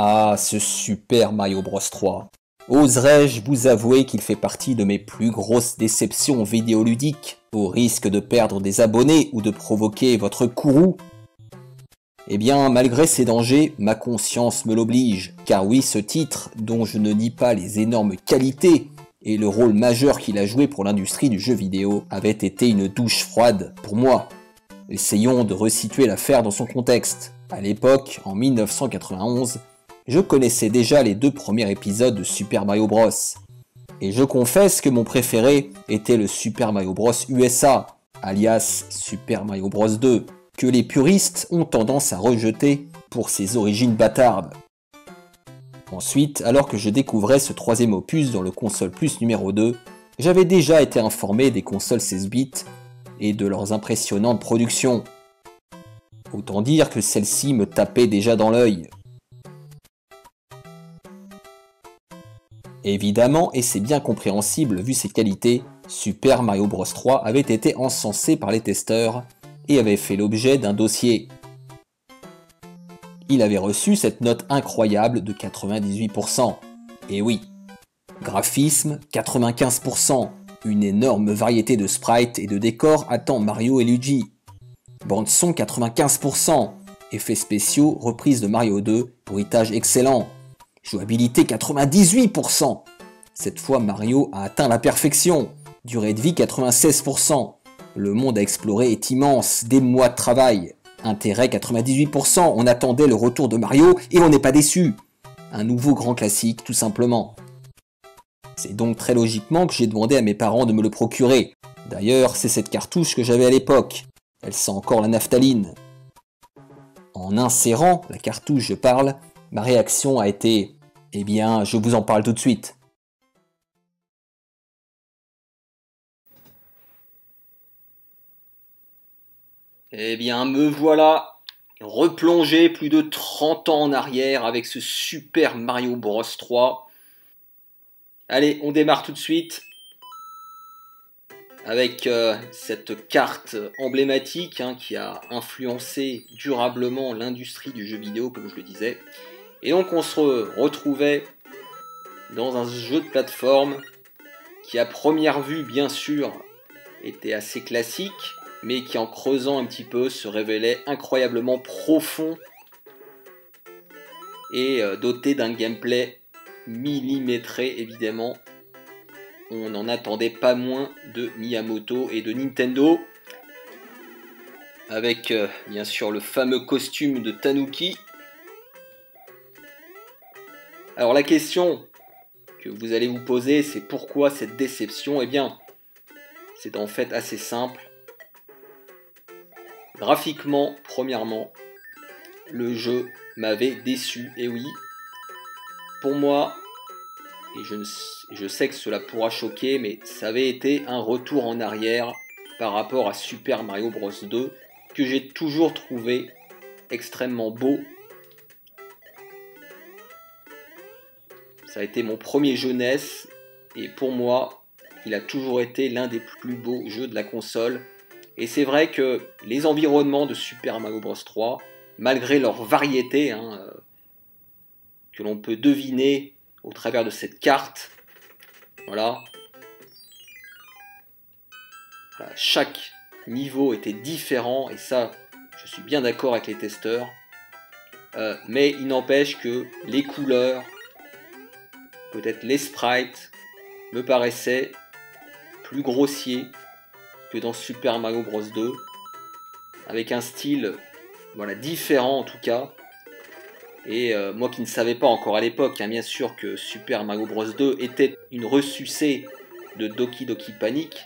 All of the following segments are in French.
Ah, ce Super Mario Bros 3. Oserais-je vous avouer qu'il fait partie de mes plus grosses déceptions vidéoludiques, au risque de perdre des abonnés ou de provoquer votre courroux? Eh bien, malgré ces dangers, ma conscience me l'oblige, car oui, ce titre, dont je ne nie pas les énormes qualités et le rôle majeur qu'il a joué pour l'industrie du jeu vidéo, avait été une douche froide pour moi. Essayons de resituer l'affaire dans son contexte. À l'époque, en 1991, je connaissais déjà les 2 premiers épisodes de Super Mario Bros. Et je confesse que mon préféré était le Super Mario Bros USA, alias Super Mario Bros 2, que les puristes ont tendance à rejeter pour ses origines bâtardes. Ensuite, alors que je découvrais ce 3ème opus dans le console plus numéro 2, j'avais déjà été informé des consoles 16 bits et de leurs impressionnantes productions. Autant dire que celles-ci me tapaient déjà dans l'œil. Évidemment, et c'est bien compréhensible vu ses qualités, Super Mario Bros 3 avait été encensé par les testeurs et avait fait l'objet d'un dossier. Il avait reçu cette note incroyable de 98%. Et oui, graphisme 95%, une énorme variété de sprites et de décors attend Mario et Luigi. Bande son 95%, effets spéciaux, reprise de Mario 2, bruitage excellent. Jouabilité 98%. Cette fois Mario a atteint la perfection. Durée de vie 96%. Le monde à explorer est immense, des mois de travail. Intérêt 98%, on attendait le retour de Mario et on n'est pas déçu. Un nouveau grand classique tout simplement. C'est donc très logiquement que j'ai demandé à mes parents de me le procurer. D'ailleurs, c'est cette cartouche que j'avais à l'époque. Elle sent encore la naphtaline. En insérant la cartouche, je parle, ma réaction a été « Eh bien, je vous en parle tout de suite ». Eh bien, me voilà replongé plus de 30 ans en arrière avec ce Super Mario Bros 3. Allez, on démarre tout de suite avec cette carte emblématique qui a influencé durablement l'industrie du jeu vidéo, comme je le disais. Et donc on se retrouvait dans un jeu de plateforme qui à première vue, bien sûr, était assez classique, mais qui en creusant un petit peu se révélait incroyablement profond et doté d'un gameplay millimétré évidemment. On n'en attendait pas moins de Miyamoto et de Nintendo, avec bien sûr le fameux costume de Tanuki. Alors la question que vous allez vous poser, c'est pourquoi cette déception? Eh bien, c'est en fait assez simple. Graphiquement, premièrement, le jeu m'avait déçu, et oui. Pour moi, et je sais que cela pourra choquer, mais ça avait été un retour en arrière par rapport à Super Mario Bros 2, que j'ai toujours trouvé extrêmement beau. Ça a été mon premier jeu NES, et pour moi, il a toujours été l'un des plus beaux jeux de la console. Et c'est vrai que les environnements de Super Mario Bros 3, malgré leur variété, que l'on peut deviner au travers de cette carte, voilà, chaque niveau était différent, et ça, je suis bien d'accord avec les testeurs. Mais il n'empêche que les couleurs, peut-être les sprites, me paraissaient plus grossiers que dans Super Mario Bros 2, avec un style différent en tout cas. Et moi qui ne savais pas encore à l'époque, bien sûr, que Super Mario Bros 2 était une ressucée de Doki Doki Panic,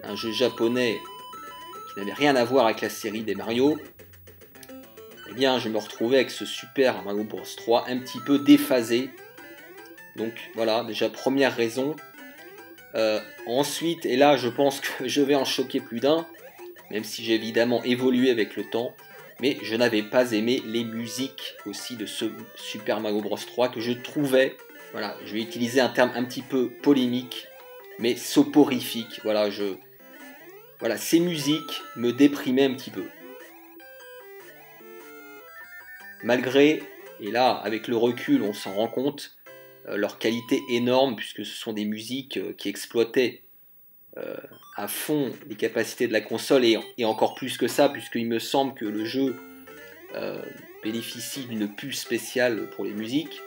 un jeu japonais qui n'avait rien à voir avec la série des Mario. Eh bien, je me retrouvais avec ce Super Mario Bros 3 un petit peu déphasé. Donc voilà, déjà première raison. Ensuite, et là je pense que je vais en choquer plus d'un, même si j'ai évidemment évolué avec le temps, mais je n'avais pas aimé les musiques aussi de ce Super Mario Bros 3 que je trouvais, voilà, je vais utiliser un terme un petit peu polémique, mais soporifique. Voilà, ces musiques me déprimaient un petit peu. Malgré Et là, avec le recul, on s'en rend compte, leur qualité énorme, puisque ce sont des musiques qui exploitaient à fond les capacités de la console, et encore plus que ça, puisqu'il me semble que le jeu bénéficie d'une puce spéciale pour les musiques.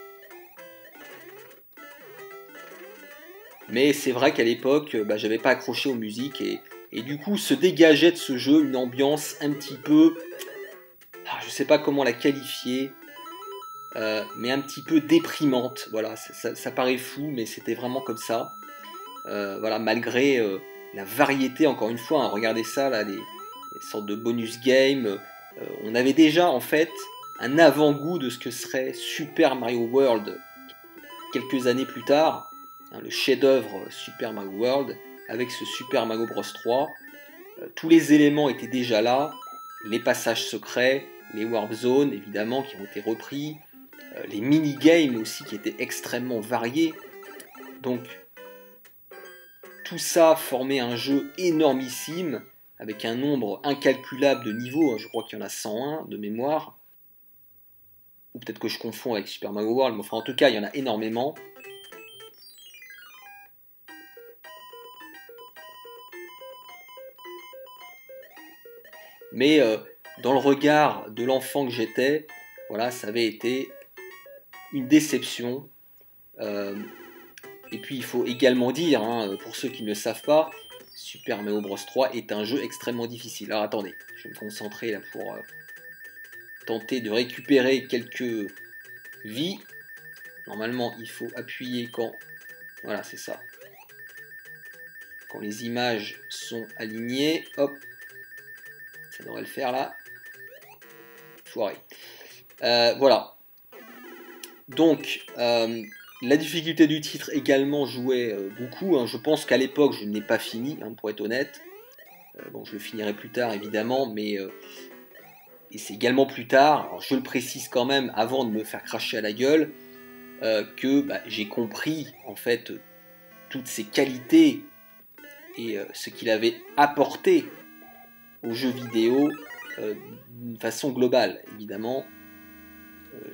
Mais c'est vrai qu'à l'époque, j'avais pas accroché aux musiques, et du coup se dégageait de ce jeu une ambiance un petit peu, je sais pas comment la qualifier, mais un petit peu déprimante. Voilà, ça paraît fou, mais c'était vraiment comme ça. Voilà, malgré la variété, encore une fois, hein, regardez ça, là, les sortes de bonus games. On avait déjà en fait un avant-goût de ce que serait Super Mario World quelques années plus tard, hein, le chef-d'œuvre Super Mario World, avec ce Super Mario Bros 3. Tous les éléments étaient déjà là, les passages secrets, les warp zones évidemment qui ont été repris, les mini-games aussi qui étaient extrêmement variés. Donc tout ça formait un jeu énormissime, avec un nombre incalculable de niveaux, je crois qu'il y en a 101 de mémoire, ou peut-être que je confonds avec Super Mario World, mais enfin en tout cas il y en a énormément. Mais dans le regard de l'enfant que j'étais, voilà, ça avait été une déception. Et puis il faut également dire, hein, pour ceux qui ne le savent pas, Super Mario Bros 3 est un jeu extrêmement difficile. Alors attendez, je vais me concentrer là pour tenter de récupérer quelques vies. Normalement il faut appuyer quand... Voilà, c'est ça. Quand les images sont alignées, hop, ça devrait le faire là. Foiré. Voilà. Donc, la difficulté du titre également jouait beaucoup. Hein. Je pense qu'à l'époque, je ne l'ai pas fini, hein, pour être honnête. Bon, je le finirai plus tard, évidemment, mais... et c'est également plus tard, alors je le précise quand même, avant de me faire cracher à la gueule, que j'ai compris, en fait, toutes ses qualités et ce qu'il avait apporté aux jeux vidéo d'une façon globale, évidemment.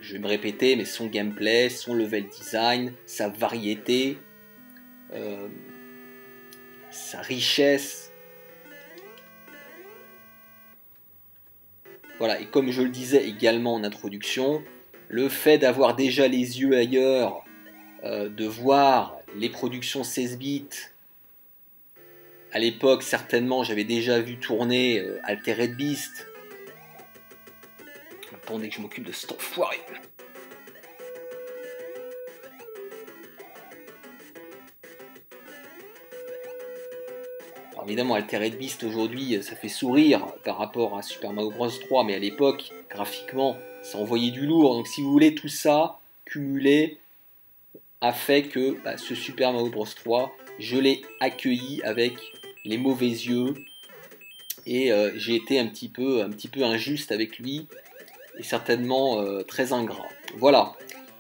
Je vais me répéter, mais son gameplay, son level design, sa variété, sa richesse. Voilà, et comme je le disais également en introduction, le fait d'avoir déjà les yeux ailleurs, de voir les productions 16 bits, à l'époque certainement j'avais déjà vu tourner Altered Beast. Attendez que je m'occupe de cet enfoiré. Alors évidemment, Altered Beast aujourd'hui, ça fait sourire par rapport à Super Mario Bros 3, mais à l'époque, graphiquement, ça envoyait du lourd. Donc si vous voulez, tout ça, cumulé, a fait que ce Super Mario Bros 3, je l'ai accueilli avec les mauvais yeux, et j'ai été un petit peu injuste avec lui, et certainement très ingrat. Voilà,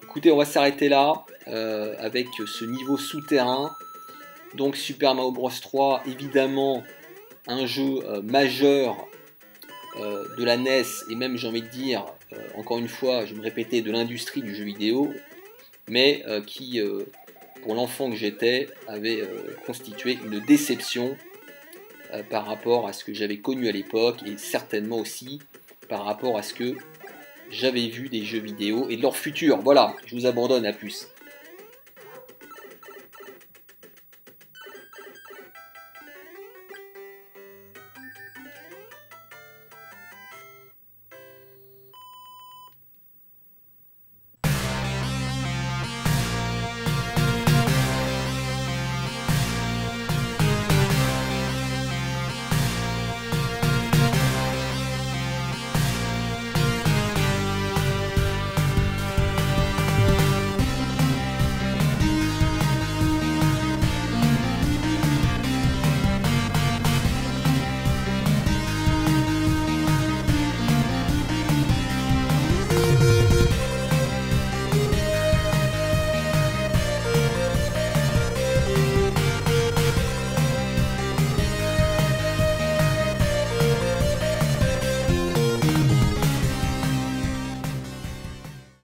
écoutez, on va s'arrêter là avec ce niveau souterrain. Donc Super Mario Bros 3, évidemment un jeu majeur de la NES, et même j'ai envie de dire, encore une fois, je vais me répéter, de l'industrie du jeu vidéo, mais qui, pour l'enfant que j'étais, avait constitué une déception par rapport à ce que j'avais connu à l'époque, et certainement aussi par rapport à ce que j'avais vu des jeux vidéo et de leur futur. Voilà, je vous abandonne, à plus.